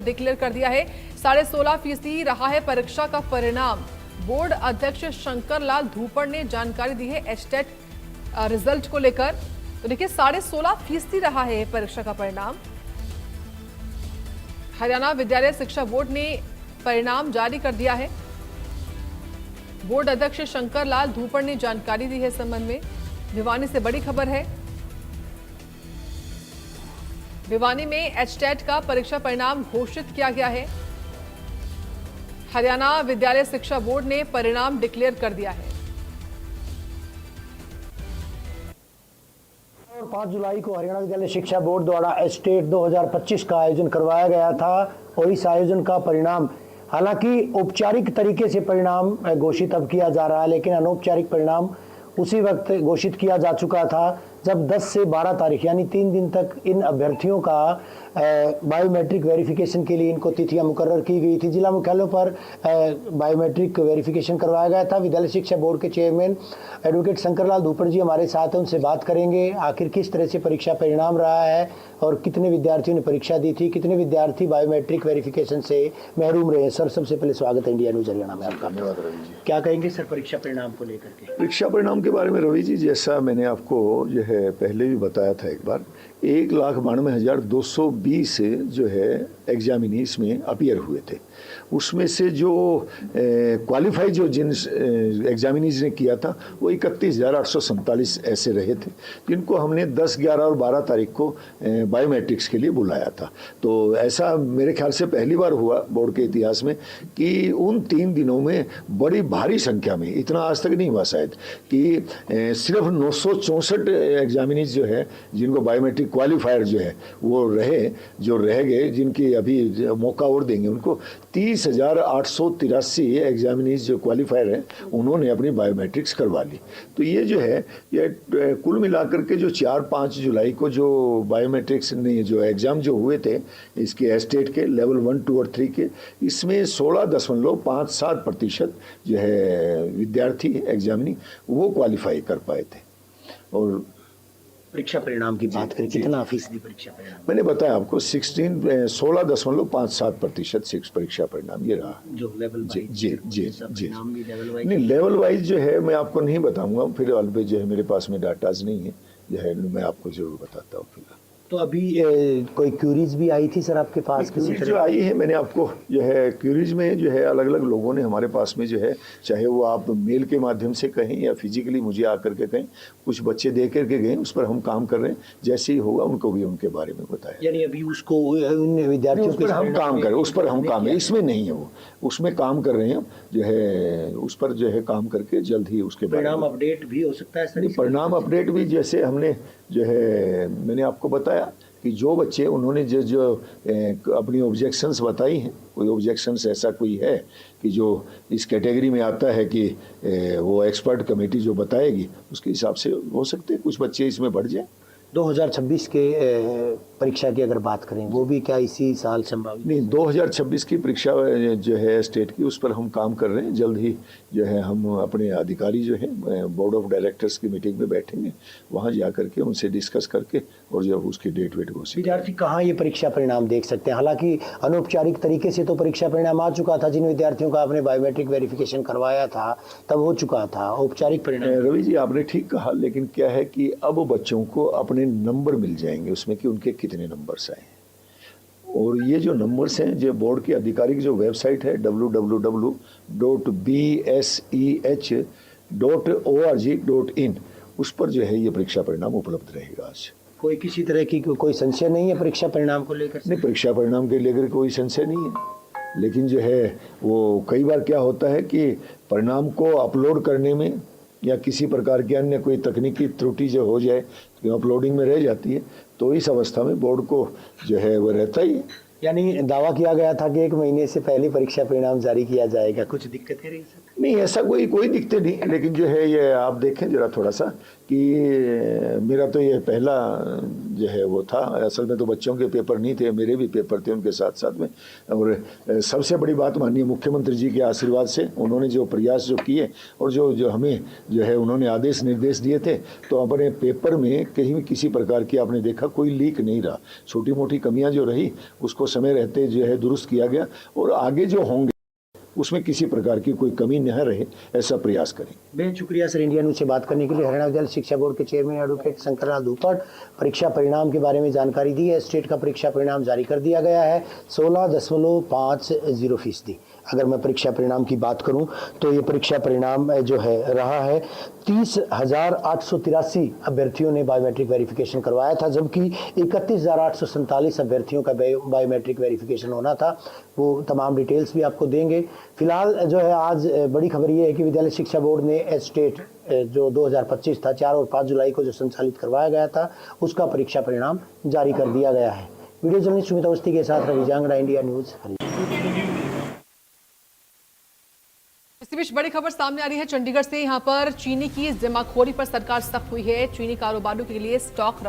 Declare कर दिया है। 16.5% रहा है परीक्षा का परिणाम। बोर्ड अध्यक्ष शंकर लाल धूपड़ ने जानकारी दी है एचटेट रिजल्ट को लेकर। तो देखिए 16.5% रहा है परीक्षा का परिणाम। हरियाणा विद्यालय शिक्षा बोर्ड ने परिणाम जारी कर दिया है। बोर्ड अध्यक्ष शंकर लाल धूपड़ ने जानकारी दी है इस संबंध में। भिवानी से बड़ी खबर है। भिवानी में एचटेट का परीक्षा परिणाम घोषित किया गया है। हरियाणा विद्यालय शिक्षा बोर्ड ने परिणाम डिक्लेयर कर दिया है। और 5 जुलाई को हरियाणा विद्यालय शिक्षा बोर्ड द्वारा एचटेट 2025 का आयोजन करवाया गया था और इस आयोजन का परिणाम, हालांकि औपचारिक तरीके से परिणाम घोषित अब किया जा रहा है, लेकिन अनौपचारिक परिणाम उसी वक्त घोषित किया जा चुका था जब 10 से 12 तारीख यानी 3 दिन तक इन अभ्यर्थियों का बायोमेट्रिक वेरिफिकेशन के लिए इनको तिथियां मुकर्रर की गई थी। जिला मुख्यालयों पर बायोमेट्रिक वेरिफिकेशन करवाया गया था। विद्यालय शिक्षा बोर्ड के चेयरमैन एडवोकेट शंकरलाल धूपड़ जी हमारे साथ हैं, उनसे बात करेंगे आखिर किस तरह से परीक्षा परिणाम रहा है और कितने विद्यार्थियों ने परीक्षा दी थी, कितने विद्यार्थी बायोमेट्रिक वेरिफिकेशन से महरूम रहे। सर, सबसे पहले स्वागत है इंडिया न्यूज हरियाणा में आपका। धन्यवाद रवि जी। क्या कहेंगे सर परीक्षा परिणाम को लेकर के? परीक्षा परिणाम के बारे में रवि जी, जैसा मैंने आपको जो है पहले भी बताया था एक बार, 1,92,220 जो है एग्जामिनीज में अपीयर हुए थे। उसमें से जो क्वालिफाई जो जिन एग्जामिनीज ने किया था वो 31,847 ऐसे रहे थे, जिनको हमने 10, 11 और 12 तारीख को बायोमेट्रिक्स के लिए बुलाया था। तो ऐसा मेरे ख्याल से पहली बार हुआ बोर्ड के इतिहास में कि उन 3 दिनों में बड़ी भारी संख्या में, इतना आज तक नहीं हुआ शायद, कि सिर्फ 964 एग्जामिनीज जो है जिनको बायोमेट्रिक क्वालिफायर जो है वो जो रह गए, जिनकी अभी मौका और देंगे उनको, 30,883 एग्जामिनीज जो क्वालिफायर हैं उन्होंने अपनी बायोमेट्रिक्स करवा ली। तो ये जो है ये कुल मिलाकर के जो 4-5 जुलाई को जो बायोमेट्रिक्स ने जो एग्ज़ाम जो हुए थे इसके एस्टेट के लेवल 1, 2 और 3 के, इसमें 16.57% जो है विद्यार्थी एग्जामिनी वो क्वालिफाई कर पाए थे। और परीक्षा परिणाम की बात करें, कितना फीसदी परीक्षा परिणाम? मैंने बताया आपको 16.57% परीक्षा परिणाम ये रहा जो लेवल जी जी जी जी नहीं, लेवल वाइज जो है मैं आपको नहीं बताऊंगा, फिर अलबे जो है मेरे पास में डाटाज नहीं है, जो है मैं आपको जरूर बताता हूँ फिलहाल। तो अभी कोई क्यूरीज भी आई थी सर आपके पास? किसी जो आई है मैंने आपको जो है क्यूरीज में जो है अलग अलग लोगों ने हमारे पास में जो है, चाहे वो आप मेल के माध्यम से कहें या फिजिकली मुझे आकर के कहें, कुछ बच्चे दे करके गए, उस पर हम काम कर रहे हैं। जैसे ही होगा उनको भी उनके बारे में बताया। यानी अभी उसको उन विद्यार्थियों पर हम काम करें, उस पर हम काम है, इसमें नहीं है, वो उसमें काम कर रहे हैं जो है, उस पर जो है काम करके जल्द ही उसके परिणाम अपडेट भी हो सकता है सर? परिणाम अपडेट भी जैसे हमने जो है मैंने आपको बताया कि जो बच्चे उन्होंने जो अपनी ऑब्जेक्शंस बताई हैं, कोई ऑब्जेक्शंस ऐसा कोई है कि जो इस कैटेगरी में आता है कि वो एक्सपर्ट कमेटी जो बताएगी उसके हिसाब से हो सकते हैं कुछ बच्चे इसमें बढ़ जाएं। 2026 के परीक्षा की अगर बात करें, वो भी क्या इसी साल संभावित? नहीं, 2026 की परीक्षा जो है स्टेट की, उस पर हम काम कर रहे हैं। जल्द ही जो है हम अपने अधिकारी जो है बोर्ड ऑफ डायरेक्टर्स की मीटिंग में बैठेंगे, वहाँ जा करके उनसे डिस्कस करके और जब उसकी डेट वेट घोषित। विद्यार्थी कहाँ ये परीक्षा परिणाम देख सकते हैं? हालांकि अनौपचारिक तरीके से तो परीक्षा परिणाम आ चुका था, जिन विद्यार्थियों का आपने बायोमेट्रिक वेरिफिकेशन करवाया था तब हो चुका था। औपचारिक परिणाम रवि जी आपने ठीक कहा, लेकिन क्या है कि अब बच्चों को अपने नंबर मिल जाएंगे उसमें कि उनके कितने नंबर्स आए, और ये जो नंबर्स हैं जो बोर्ड की आधिकारिक जो वेबसाइट है www.bseh.org.in, उस पर जो है ये परीक्षा परिणाम उपलब्ध रहेगा। आज कोई किसी तरह की कोई संशय नहीं है परीक्षा परिणाम को लेकर? नहीं, परीक्षा परिणाम के लेकर कोई संशय नहीं है, लेकिन जो है वो कई बार क्या होता है कि परिणाम को अपलोड करने में या किसी प्रकार की अन्य कोई तकनीकी त्रुटि जो हो जाए तो अपलोडिंग में रह जाती है, तो इस अवस्था में बोर्ड को जो है वो रहता ही है। यानी दावा किया गया था कि 1 महीने से पहले परीक्षा परिणाम जारी किया जाएगा, कुछ दिक्कत है रही सर? नहीं, ऐसा कोई दिक्कत नहीं, लेकिन जो है ये आप देखें जरा थोड़ा सा कि मेरा तो ये पहला जो है वो था। असल में तो बच्चों के पेपर नहीं थे, मेरे भी पेपर थे उनके साथ साथ में। और सबसे बड़ी बात माननीय मुख्यमंत्री जी के आशीर्वाद से उन्होंने जो प्रयास जो किए और जो हमें जो है उन्होंने आदेश निर्देश दिए थे, तो अपने पेपर में कहीं भी किसी प्रकार की आपने देखा कोई लीक नहीं रहा। छोटी मोटी कमियां जो रही उसको समय रहते जो है दुरुस्त किया गया, और आगे जो होंगे उसमें किसी प्रकार की कोई कमी न रहे, ऐसा प्रयास करें। बेहद शुक्रिया सर इंडिया न्यूज से बात करने के लिए। हरियाणा विद्यालय शिक्षा बोर्ड के चेयरमैन एडवोकेट शंकर लाल धूपड़ परीक्षा परिणाम के बारे में जानकारी दी है। स्टेट का परीक्षा परिणाम जारी कर दिया गया है 16.50%। अगर मैं परीक्षा परिणाम की बात करूं तो ये परीक्षा परिणाम जो है रहा है 30,883 अभ्यर्थियों ने बायोमेट्रिक वेरिफिकेशन करवाया था, जबकि 31,847 अभ्यर्थियों का बायोमेट्रिक वेरिफिकेशन होना था। वो तमाम डिटेल्स भी आपको देंगे। फिलहाल जो है आज बड़ी खबर ये है कि विद्यालय शिक्षा बोर्ड ने एस्टेट जो 2025 था 4 और 5 जुलाई को जो संचालित करवाया गया था उसका परीक्षा परिणाम जारी कर दिया गया है। वीडियो जर्नलिस्ट सुमित अवस्थी के साथ रवि जांगड़ा, इंडिया न्यूज। इसी बीच बड़ी खबर सामने आ रही है चंडीगढ़ से। यहाँ पर चीनी की जमाखोरी पर सरकार सख्त हुई है। चीनी कारोबारियों के लिए स्टॉक